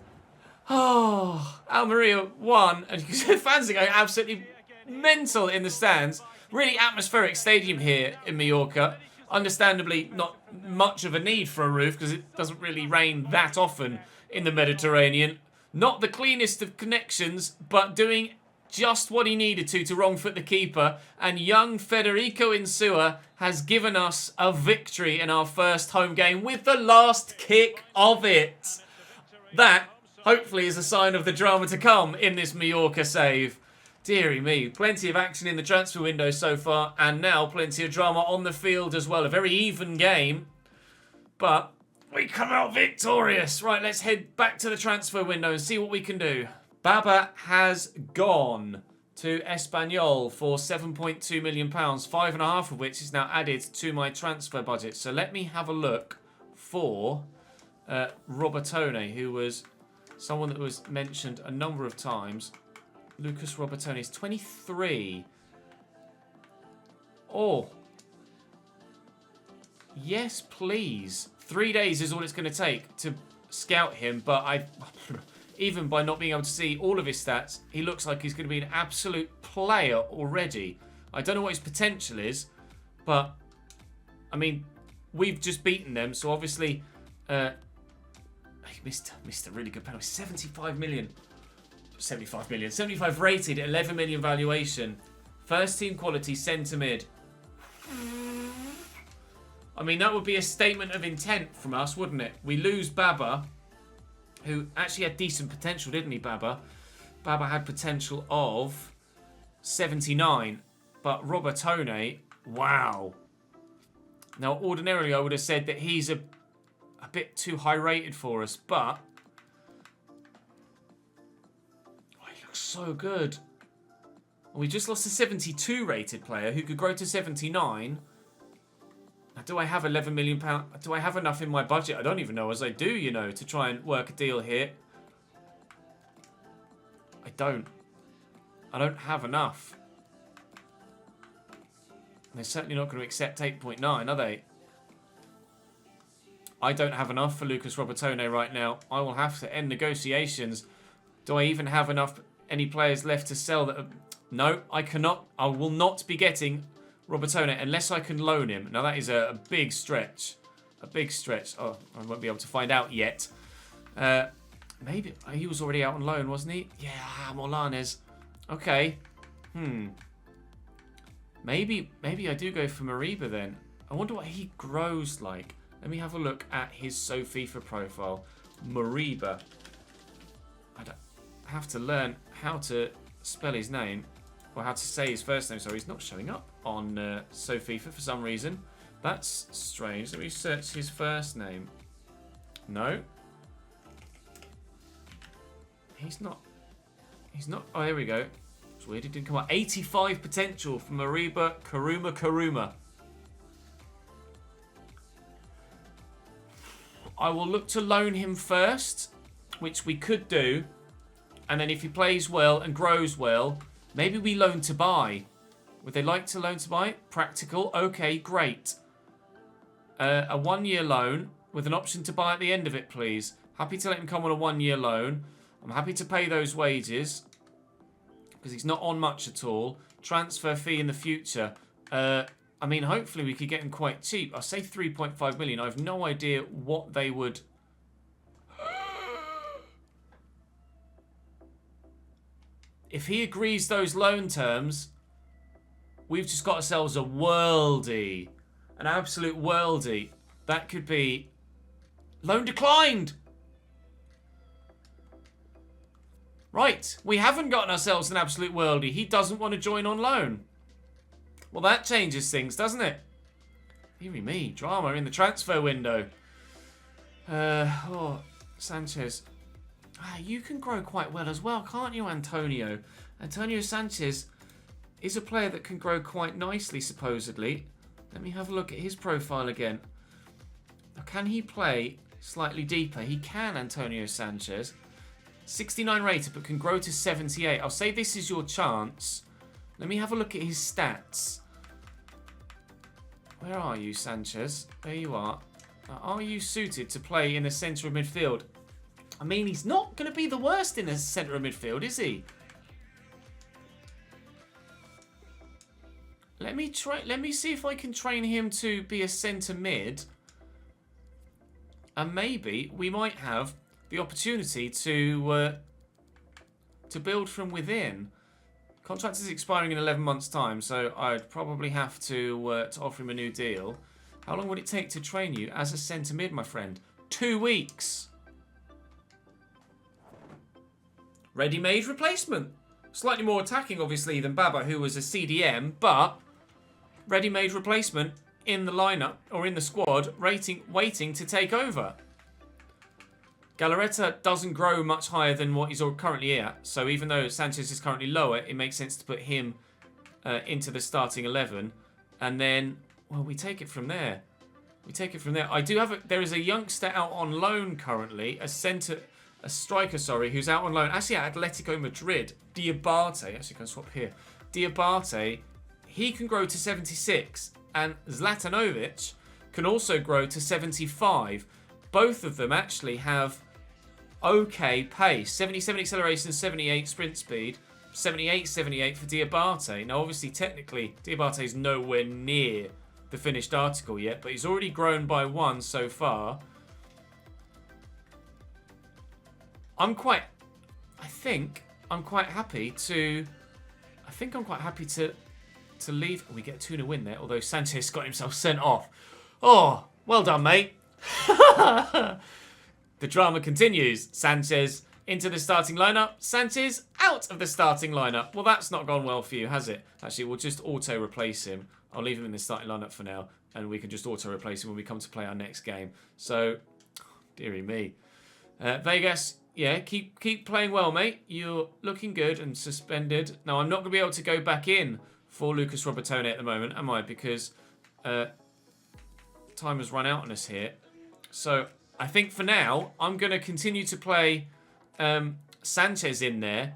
Oh, Almeria 1. And you can see the fans are going absolutely mental in the stands. Really atmospheric stadium here in Mallorca. Understandably, not much of a need for a roof because it doesn't really rain that often in the Mediterranean. Not the cleanest of connections, but doing just what he needed to wrong-foot the keeper. And young Federico Nsua has given us a victory in our first home game with the last kick of it. That, hopefully, is a sign of the drama to come in this Mallorca save. Deary me, plenty of action in the transfer window so far, and now plenty of drama on the field as well. A very even game, but we come out victorious. Right, let's head back to the transfer window and see what we can do. Baba has gone to Espanyol for £7.2 million, 5.5 of which is now added to my transfer budget. So let me have a look for Robertone, who was someone that was mentioned a number of times. Lucas Robertone is 23. Oh. Yes, please. 3 days is all it's going to take to scout him, but even by not being able to see all of his stats, he looks like he's going to be an absolute player already. I don't know what his potential is, but, I mean, we've just beaten them, so obviously He missed a really good penalty. 75 million. 75 million. 75 rated, 11 million valuation. First team quality, centre mid. I mean, that would be a statement of intent from us, wouldn't it? We lose Baba, who actually had decent potential, didn't he, Baba? Baba had potential of 79. But Robertone, wow. Now, ordinarily, I would have said that he's a bit too high rated for us, but he looks so good. We just lost a 72 rated player who could grow to 79. Now, do I have £11 million? Do I have enough in my budget? I don't even know as I do, you know, to try and work a deal here. I don't have enough. They're certainly not going to accept 8.9, are they? I don't have enough for Lucas Robertone right now. I will have to end negotiations. Do I even have any players left to sell that? No, I cannot. I will not be getting Robertone unless I can loan him. Now, that is a big stretch. A big stretch. Oh, I won't be able to find out yet. Maybe he was already out on loan, wasn't he? Yeah, Molanes. Okay. Maybe I do go for Mariba then. I wonder what he grows like. Let me have a look at his SoFIFA profile. Mariba. I have to learn how to spell his name. Or how to say his first name. Sorry, he's not showing up on SoFIFA for some reason. That's strange. Let me search his first name. No. He's not. Oh, here we go. It's weird it didn't come up. 85 potential from Mariba Karuma. I will look to loan him first, which we could do. And then if he plays well and grows well, maybe we loan to buy. Would they like to loan to buy? Practical. Okay, great. A 1-year loan with an option to buy at the end of it, please. Happy to let him come on a 1-year loan. I'm happy to pay those wages because he's not on much at all. Transfer fee in the future. I mean, hopefully we could get him quite cheap. I'll say 3.5 million. I have no idea what they would... If he agrees those loan terms, we've just got ourselves a worldie. An absolute worldie. That could be... Loan declined! Right, we haven't gotten ourselves an absolute worldie. He doesn't want to join on loan. Well, that changes things, doesn't it? Hear me, drama in the transfer window. Sanchez. You can grow quite well as well, can't you, Antonio? Antonio Sanchez is a player that can grow quite nicely, supposedly. Let me have a look at his profile again. Can he play slightly deeper? He can, Antonio Sanchez. 69 rated, but can grow to 78. I'll say this is your chance. Let me have a look at his stats. Where are you, Sanchez? There you are. Are you suited to play in the centre of midfield? I mean, he's not going to be the worst in the centre of midfield, is he? Let me see if I can train him to be a centre mid. And maybe we might have the opportunity to build from within. Contract is expiring in 11 months' time, so I'd probably have to offer him a new deal. How long would it take to train you as a centre mid, my friend? 2 weeks. Ready-made replacement. Slightly more attacking, obviously, than Baba, who was a CDM, but ready-made replacement in the lineup or in the squad, waiting to take over. Galarreta doesn't grow much higher than what he's currently at, so even though Sanchez is currently lower, it makes sense to put him into the starting 11, and then, well, we take it from there. There is a youngster out on loan currently, a striker, who's out on loan. Actually, at Atletico Madrid, Diabate. Actually, can I swap here? Diabate, he can grow to 76, and Zlatanovic can also grow to 75. Both of them actually have okay pace. 77 acceleration, 78 sprint speed, 78 for Diabate. Now, obviously, technically, Diabate is nowhere near the finished article yet, but he's already grown by 1 so far. I'm quite happy to leave. We get a 2-0 win there, although Sanchez got himself sent off. Oh, well done, mate. The drama continues. Sanchez into the starting lineup. Sanchez out of the starting lineup. Well, that's not gone well for you, has it? Actually, we'll just auto-replace him. I'll leave him in the starting lineup for now, and we can just auto-replace him when we come to play our next game. So, dearie me. Vegas, yeah, keep playing well, mate. You're looking good and suspended. Now, I'm not going to be able to go back in for Lucas Robertone at the moment, am I? Because time has run out on us here. So, I think for now, I'm going to continue to play Sanchez in there.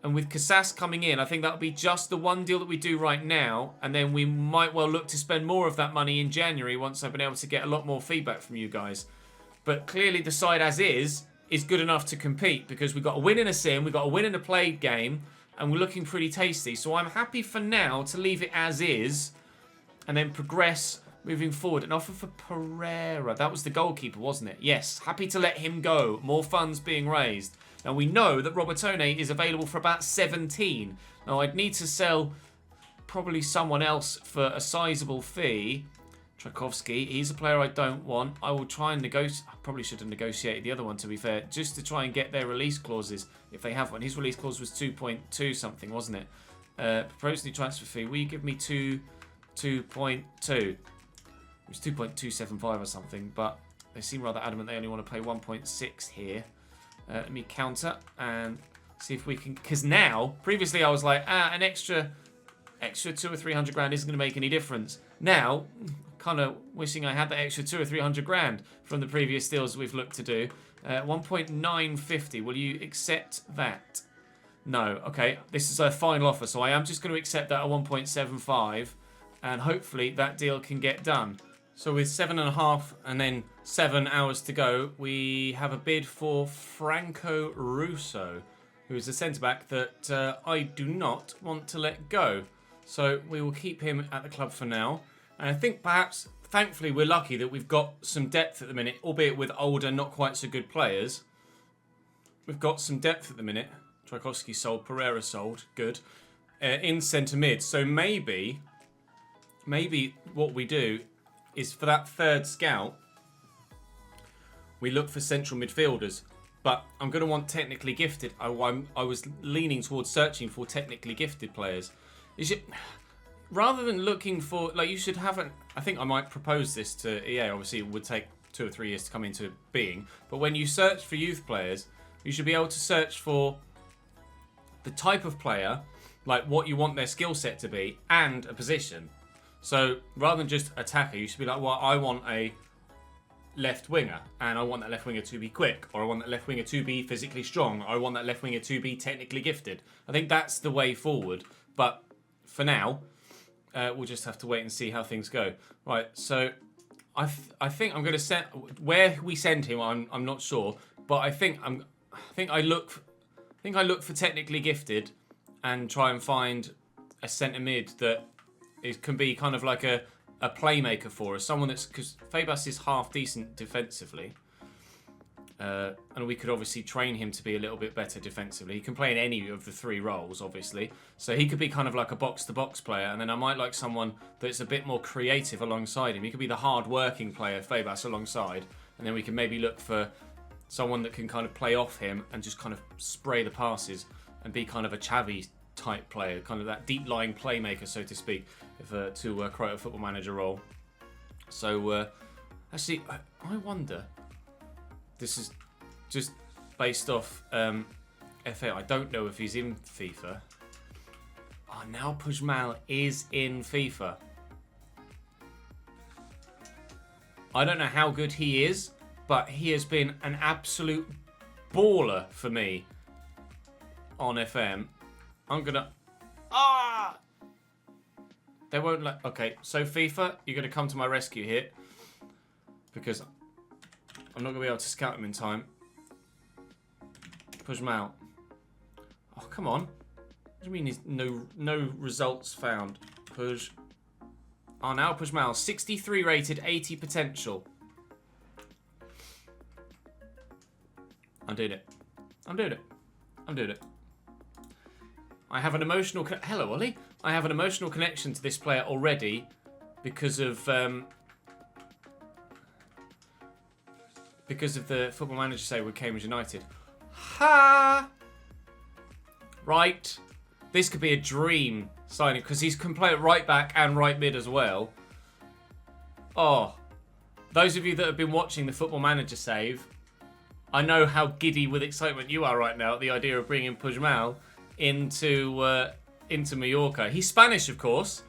And with Casas coming in, I think that'll be just the one deal that we do right now. And then we might well look to spend more of that money in January once I've been able to get a lot more feedback from you guys. But clearly the side as is good enough to compete because we've got a win in a sim, we've got a win in a played game, and we're looking pretty tasty. So I'm happy for now to leave it as is and then progress moving forward. An offer for Pereira. That was the goalkeeper, wasn't it? Yes. Happy to let him go. More funds being raised. Now, we know that Robertone is available for about 17. Now, I'd need to sell probably someone else for a sizable fee. Tchaikovsky, he's a player I don't want. I will try and negotiate. I probably should have negotiated the other one, to be fair, just to try and get their release clauses, if they have one. His release clause was 2.2 something, wasn't it? Proposed new transfer fee. Will you give me 2.2? It was 2.275 or something, but they seem rather adamant they only want to pay 1.6 here. Let me counter and see if we can... Because now, previously I was like, an extra 200 or 300 grand isn't going to make any difference. Now, kind of wishing I had that extra 200 or 300 grand from the previous deals we've looked to do. 1.950. Will you accept that? No. Okay, this is a final offer, so I am just going to accept that at 1.75, and hopefully that deal can get done. So with 7.5 and then 7 hours to go, we have a bid for Franco Russo, who is a centre-back that I do not want to let go. So we will keep him at the club for now. And I think perhaps, thankfully, we're lucky that we've got some depth at the minute, albeit with older, not quite so good players. We've got some depth at the minute. Tchaikovsky sold, Pereira sold, good. In centre mid. So maybe what we do is for that third scout, we look for central midfielders. But I'm going to want technically gifted. I was leaning towards searching for technically gifted players. Rather than looking for, like, you should have I think I might propose this to EA. Obviously, it would take 2 or 3 years to come into being. But when you search for youth players, you should be able to search for the type of player, like what you want their skill set to be, and a position. So rather than just attacker, you should be like, well, I want a left winger, and I want that left winger to be quick, or I want that left winger to be physically strong, or I want that left winger to be technically gifted. I think that's the way forward. But for now, we'll just have to wait and see how things go. Right, so I think I'm going to send where we send him. I'm not sure, but I think I look for technically gifted, and try and find a centre mid that can be kind of like a playmaker for us. Someone that's, because Fabas is half decent defensively, and we could obviously train him to be a little bit better defensively. He can play in any of the 3 roles, obviously. So he could be kind of like a box-to-box player, and then I might like someone that's a bit more creative alongside him. He could be the hard-working player, Fabas, alongside, and then we can maybe look for someone that can kind of play off him and just kind of spray the passes and be kind of a Xavi type player, kind of that deep-lying playmaker, so to speak, to quote a Football Manager role. So, actually, I wonder... This is just based off FA. I don't know if he's in FIFA. Oh, now Pujmal is in FIFA. I don't know how good he is, but he has been an absolute baller for me on FM. I'm gonna... They won't let... Okay, so FIFA, you're going to come to my rescue here. Because I'm not going to be able to scout him in time. Push him out. Oh, come on. What do you mean he's no results found? Push. Oh, now push Mal. 63 rated, 80 potential. I'm doing it. I'm doing it. I'm doing it. I have an emotional... Hello, Ollie. I have an emotional connection to this player already because of the Football Manager save with Cambridge United. Ha! Right. This could be a dream signing because he's can play at right back and right mid as well. Oh. Those of you that have been watching the Football Manager save, I know how giddy with excitement you are right now at the idea of bringing Puigmal into Mallorca. He's Spanish, of course.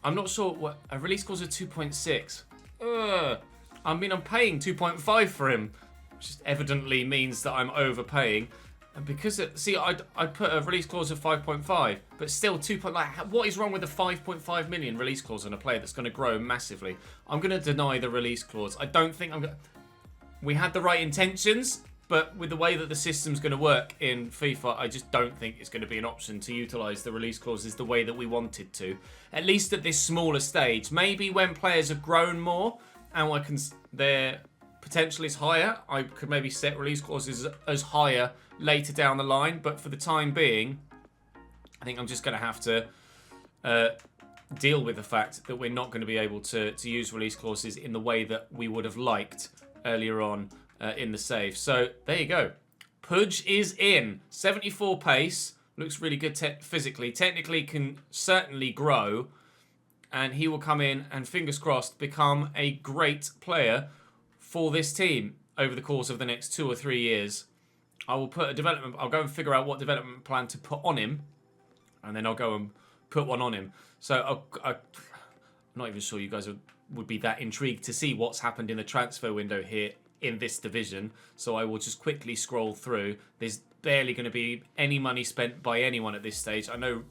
I'm not sure what a release clause of 2.6. I mean, I'm paying 2.5 for him, which just evidently means that I'm overpaying. And because I put a release clause of 5.5, but still 2. What is wrong with a 5.5 million release clause on a player that's going to grow massively? I'm going to deny the release clause. I don't think I'm going. We had the right intentions, but with the way that the system's going to work in FIFA, I just don't think it's going to be an option to utilise the release clauses the way that we wanted to. At least at this smaller stage. Maybe when players have grown more and their potential is higher, I could maybe set release clauses as higher later down the line. But for the time being, I think I'm just going to have to deal with the fact that we're not going to be able to use release clauses in the way that we would have liked earlier on in the save. So there you go. Pudge is in. 74 pace. Looks really good physically. Technically can certainly grow. And he will come in and, fingers crossed, become a great player for this team over the course of the next 2 or 3 years. I'll go and figure out what development plan to put on him. And then I'll go and put one on him. So I'm not even sure you guys would be that intrigued to see what's happened in the transfer window here in this division. So I will just quickly scroll through. There's barely going to be any money spent by anyone at this stage. I know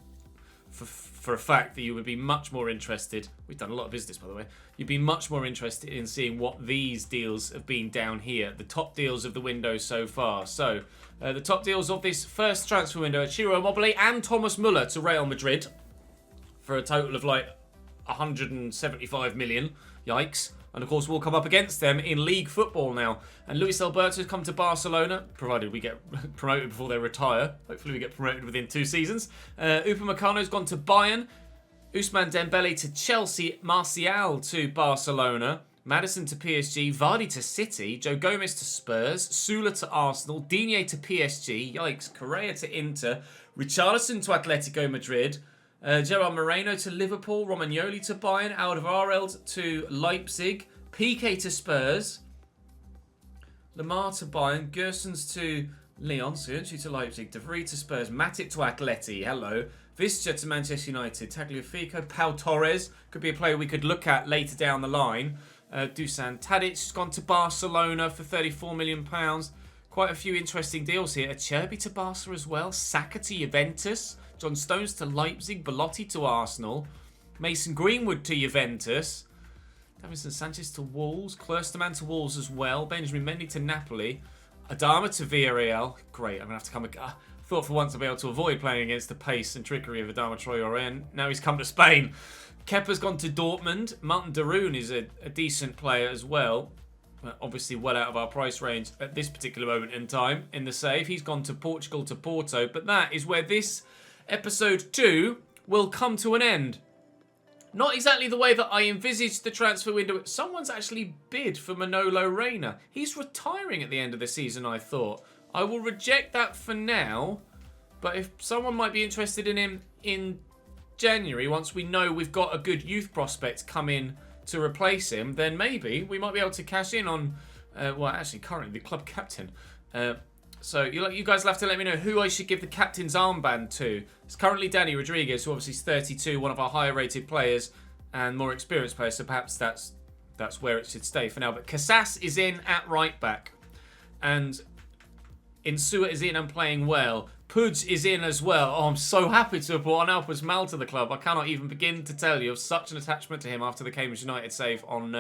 for a fact that you would be much more interested. We've done a lot of business, by the way. You'd be much more interested in seeing what these deals have been down here. The top deals of the window so far. So the top deals of this first transfer window: Ciro Immobile and Thomas Muller to Real Madrid for a total of like 175 million. Yikes. And of course, we'll come up against them in league football now. And Luis Alberto has come to Barcelona, provided we get promoted before they retire. Hopefully we get promoted within 2 seasons. Upamecano's gone to Bayern. Ousmane Dembele to Chelsea. Martial to Barcelona. Maddison to PSG. Vardy to City. Joe Gomez to Spurs. Sula to Arsenal. Digne to PSG. Yikes. Correa to Inter. Richarlison to Atletico Madrid. Gerard Moreno to Liverpool, Romagnoli to Bayern, Alderweireld to Leipzig, Piqué to Spurs, Lamar to Bayern, Gersons to Lyon, Söyüncü to Leipzig, De Vrij to Spurs, Matic to Atleti, hello, Visca to Manchester United, Tagliafico, Pau Torres, could be a player we could look at later down the line, Dusan Tadic has gone to Barcelona for £34 million, quite a few interesting deals here, Acerbi to Barca as well, Saka to Juventus, John Stones to Leipzig, Belotti to Arsenal, Mason Greenwood to Juventus, Davinson Sanchez to Wolves, Klosterman to Wolves as well, Benjamin Mendy to Napoli, Adama to Villarreal. Great, I'm going to have to come... I thought for once I'd be able to avoid playing against the pace and trickery of Adama Traoré, and now he's come to Spain. Kepa's gone to Dortmund, Martin Darun is a decent player as well, obviously well out of our price range at this particular moment in time in the save. He's gone to Portugal to Porto, but that is where this Episode 2 will come to an end. Not exactly the way that I envisaged the transfer window. Someone's actually bid for Manolo Reina. He's retiring at the end of the season, I thought. I will reject that for now. But if someone might be interested in him in January, once we know we've got a good youth prospect come in to replace him, then maybe we might be able to cash in on, well, actually, currently the club captain. So you guys will have to let me know who I should give the captain's armband to. It's currently Danny Rodriguez, who obviously is 32, one of our higher rated players and more experienced players. So perhaps that's where it should stay for now. But Casas is in at right back. And Insua is in and playing well. Pudge is in as well. Oh, I'm so happy to have brought an Alpes Mal to the club. I cannot even begin to tell you of such an attachment to him after the Cambridge United save on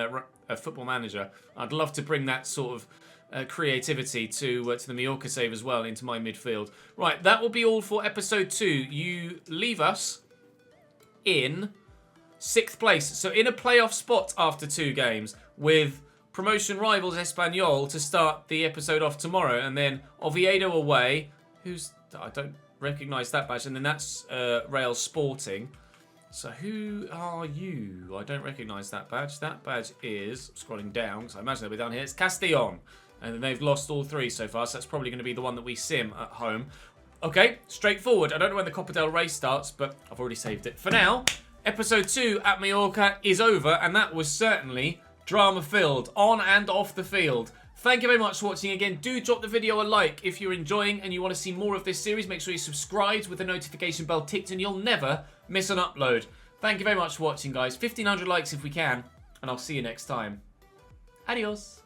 Football Manager. I'd love to bring that sort of creativity to the Mallorca save as well into my midfield. Right, that will be all for episode 2. You leave us in 6th place. So in a playoff spot after 2 games with promotion rivals Espanyol to start the episode off tomorrow, and then Oviedo away. I don't recognise that badge, and then that's Real Sporting. So who are you? I don't recognise that badge. That badge is, scrolling down, because I imagine they'll be down here, it's Castellon. And they've lost all 3 so far, so that's probably going to be the one that we sim at home. Okay, straightforward. I don't know when the Copa del Rey starts, but I've already saved it. For now, episode 2 at Mallorca is over, and that was certainly drama-filled, on and off the field. Thank you very much for watching again. Do drop the video a like if you're enjoying and you want to see more of this series. Make sure you subscribe with the notification bell ticked and you'll never miss an upload. Thank you very much for watching, guys. 1,500 likes if we can, and I'll see you next time. Adios.